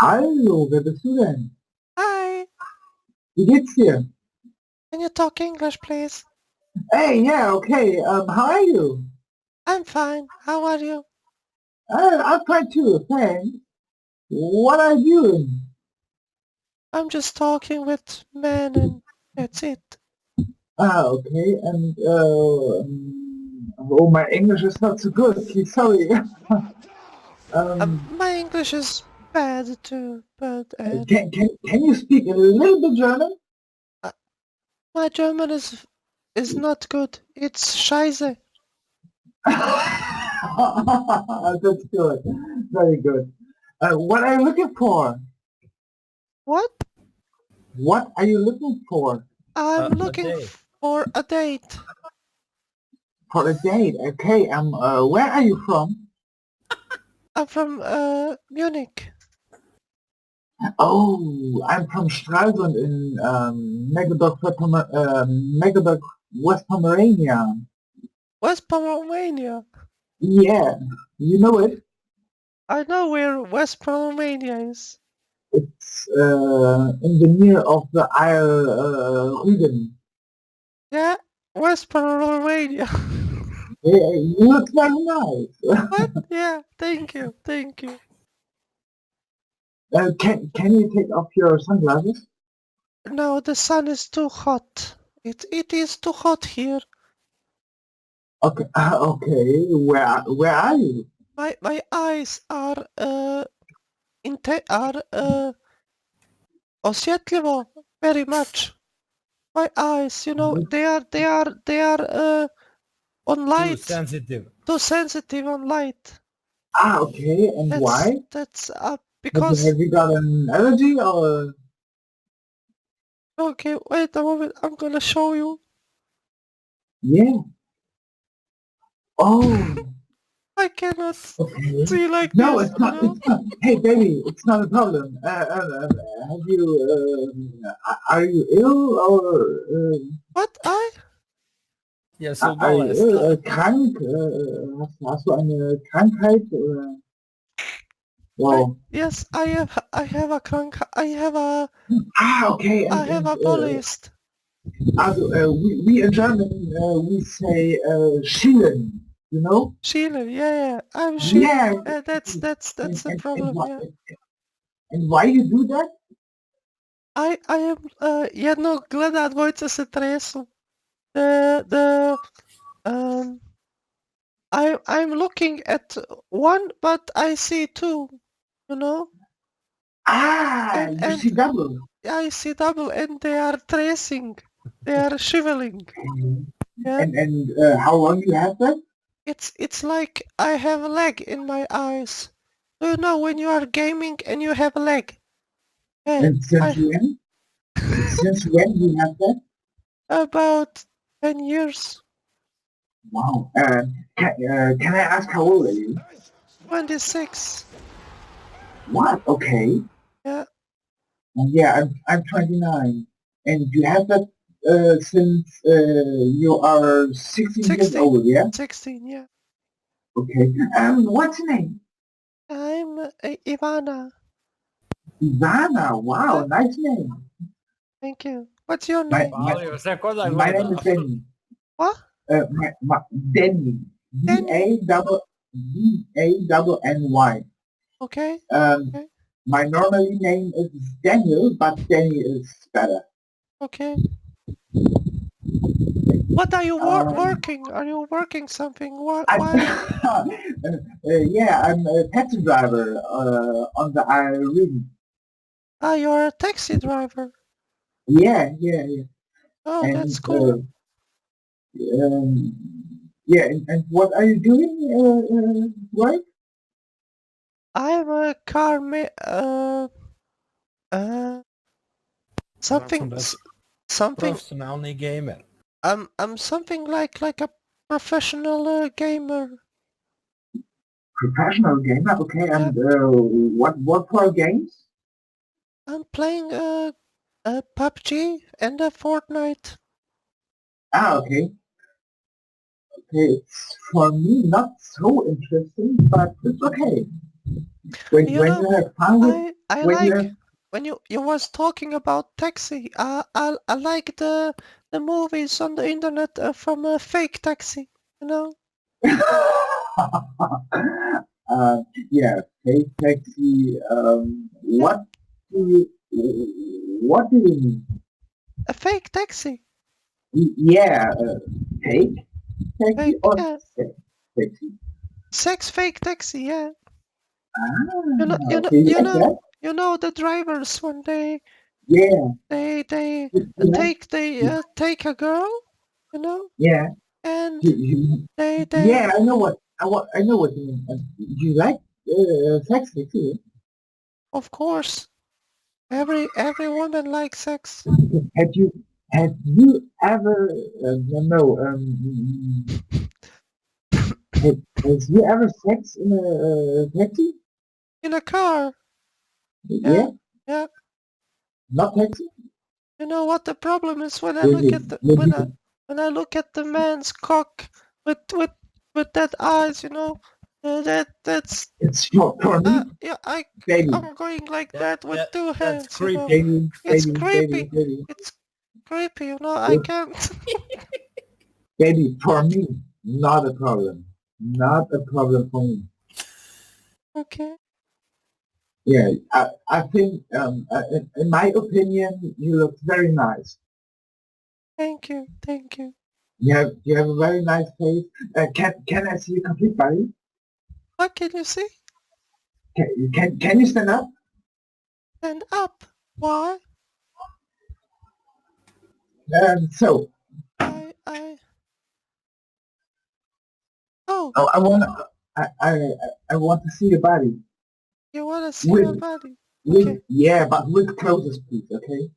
Hallo, wer bist du denn? Hi, Wie geht's dir? can you talk English, please? Hey, yeah, okay. How are you? I'm fine. How are you? I'm fine too, thanks. What are you doing? I'm just talking with men and that's it. Okay, and oh, my English is not so good. Sorry. My English is bad too, but can you speak a little bit German? uh, my German is not good. It's scheiße. That's good. Very good. What are you looking for? What? What are you looking for? I'm looking for a date. For a date? Okay. Where are you from? I'm from Munich. Oh, I'm from Stralsund in Mecklenburg, West Pomerania. West Pomerania. Yeah, you know it. I know where West Pomerania is. It's in the near of the Isle Rügen. Yeah, West Pomerania. Yeah, you look very nice. What? Yeah, thank you, thank you. Can you take off your sunglasses? No, the sun is too hot. It is too hot here. Okay, okay. Where are you? My eyes are osjetlivo very much. My eyes, you know, they are on light. Too sensitive on light. Okay. And why? That's Have you got an allergy or? Okay, wait a moment, I'm gonna show you. Yeah. Oh. I cannot Okay. see like No, this, it's not. you know? It's not. Hey, baby, it's not a problem. Have you? Are you ill or? What? Ja, so Are you bolest. ill? Krank? Hast du eine Krankheit? Oder? Wow. Yes, I have a crank. Okay. I have a bolist. Also, we in German we say Schielen. You know? Chile, yeah, I'm Chile. Yeah. That's the problem, yeah. And why you do that? I am jedno gleda, dvojica se tresu. I'm looking at one, but I see two, you know? You see double. I see double, and they are tracing. They are shriveling. Yeah. And how long you have that? It's like I have a leg in my eyes. Do you know when you are gaming and you have a leg? Yeah, And since when? Since when you have that? about 10 years. Wow. Can I ask how old are you? 26. What? Okay. Yeah. Yeah, I'm 29. And you have that since you are 16 years old, yeah? 16, yeah. Okay. What's your name? I'm Ivana. Ivana. Wow, Yeah. nice name. Thank you. What's your name? My name is Danny. What? Danny. D-A-double-N-Y. Okay. My normally name is Daniel, but Danny is better. Okay. What are you working? Are you working something? Why? Yeah, I'm a taxi driver on the Ring. You're a taxi driver. Yeah. Oh, And, that's cool. Yeah, and what are you doing, right? I'm a car something. Professional gamer. I'm something like a professional gamer. Professional gamer, okay. And what for games? I'm playing a PUBG and a Fortnite. Okay. Okay, it's for me not so interesting, but it's okay. When You when know, you have fun with I when you like have when you was talking about taxi. I like the movies on the internet from a fake taxi. You know, yeah, fake taxi. yeah, Do what do you mean? a fake taxi. Yeah, fake taxi Fake, or yeah, sex taxi? sex fake taxi. Yeah, Ah, okay, you like that? you know the drivers when Yeah, they you like? take a girl. You know, Yeah, and you, they yeah. I know what you mean. You like sex taxi? of course every woman likes sex. Have you have you ever no have you ever sex in a taxi? In a car. Yeah, Yeah, yeah. not taxi. You know what the problem is when I Did look you, at the did you, when I look at the man's cock with that eyes, you know, it's for me, yeah, baby, I'm going like That, that with that two that's hands, you know. creepy. baby, It's baby, baby, creepy. baby, It's creepy, you know. I Look, can't. baby, for me, not a problem, not a problem for me. Okay, Yeah, I think in my opinion, you look very nice. thank you, thank you. You have a very nice face. Can I see your complete body? What can you see? Can you stand up? Stand up. Why? So I. Oh, I want I, I I want to see your body you wanna see my with body? Okay. yeah, but with clothes, please. Okay.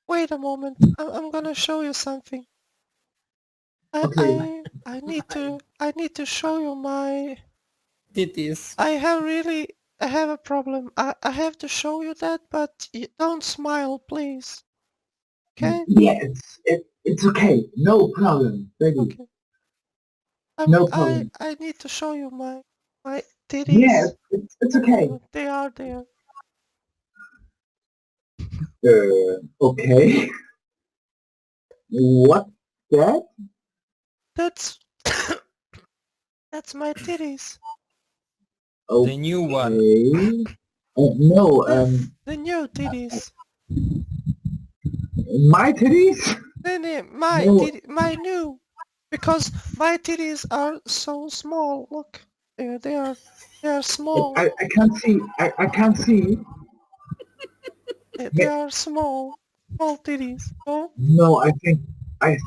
Wait a moment. I'm gonna show you something. Okay. I need to show you my Titties. I have a problem. I have to show you that, but don't smile, please. Okay? Yeah, it's okay. No problem, baby. Okay. No problem. I need to show you my Yeah, titties. it's okay. They are there. Okay. What that? That's that's my titties. The new one. Okay. No, The new titties. my titties? No, My new, because my titties are so small. Look, they are small. I can't see. I can't see. They are small titties. Oh, No, I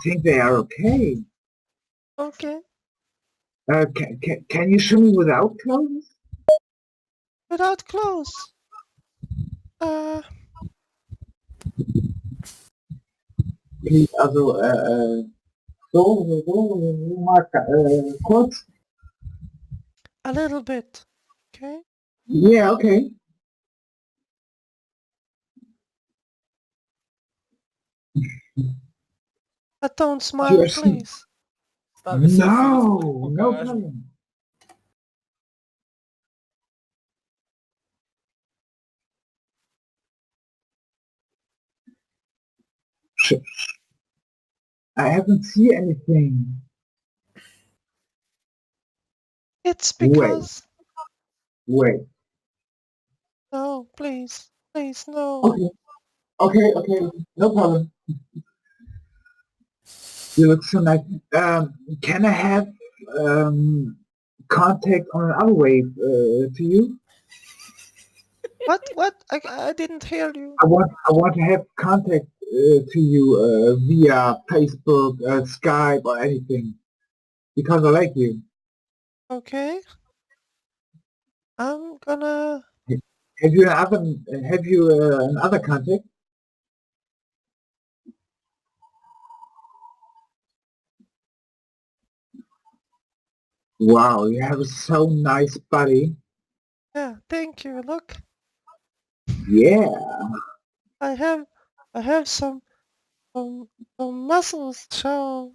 think they are okay. okay. Can you show me without clothes? Without clothes. Uh, Please, also, mal kurz. a little bit. Okay. Yeah, okay. But don't You smile, are seeing. please. Ставь селфи на свой No, no покажешь. problem. I haven't seen anything. It's Wait, because. wait. No, please, no. Okay, okay. No problem. You look so nice. Can I have contact on another way to you? What? What? I didn't hear you. I want to have contact to you via Facebook, Skype, or anything because I like you. Okay. I'm gonna. Have you another contact? Wow, you have a so nice body. Yeah. Thank you. Look, Yeah. I have I have some muscles. So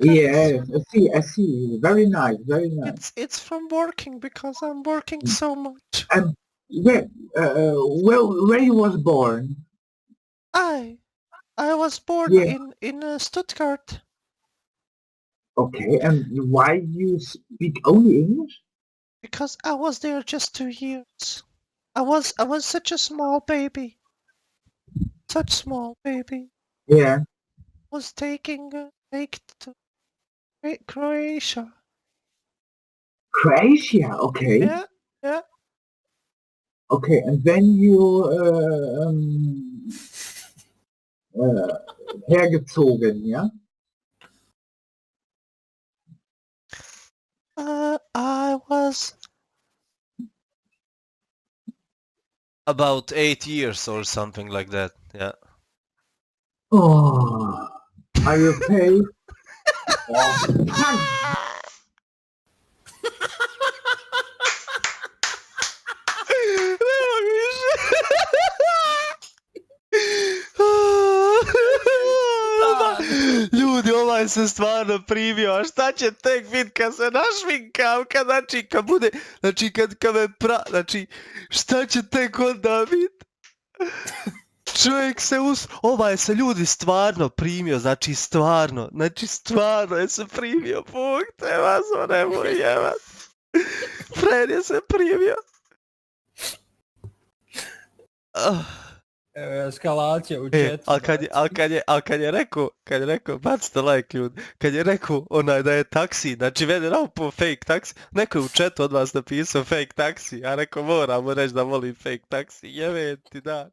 Yes, I see. Very nice, very nice. It's from working because I'm working so much. And where you was born? I was born Yeah. in Stuttgart Okay, and why you speak only English? because I was there just 2 years. I was such a small baby. Such small baby. Yeah. Was taken to Croatia. Croatia, okay. Yeah, yeah. Okay, and then you hergezogen, yeah? I was About 8 years or something like that, yeah. Oh, are you okay? Oh, Nema više. Ljudi, ovaj se stvarno primio, a šta će tek bit kad se našminkam, kad bude, kad me znači, šta će tek onda bit? Čovjek se ovaj se ljudi stvarno primio, znači stvarno je se primio, Bog te vas, nemoj jebat. Fred je se primio. Eskalacija u chatu. Ali kad je rekao, bacite like ljudi, kad je rekao onaj da je taksi, znači vede po fake taksi, neko je u chatu od vas napisao fake taksi, a rekao moramo reći da volim fake taksi, jebe ti dan.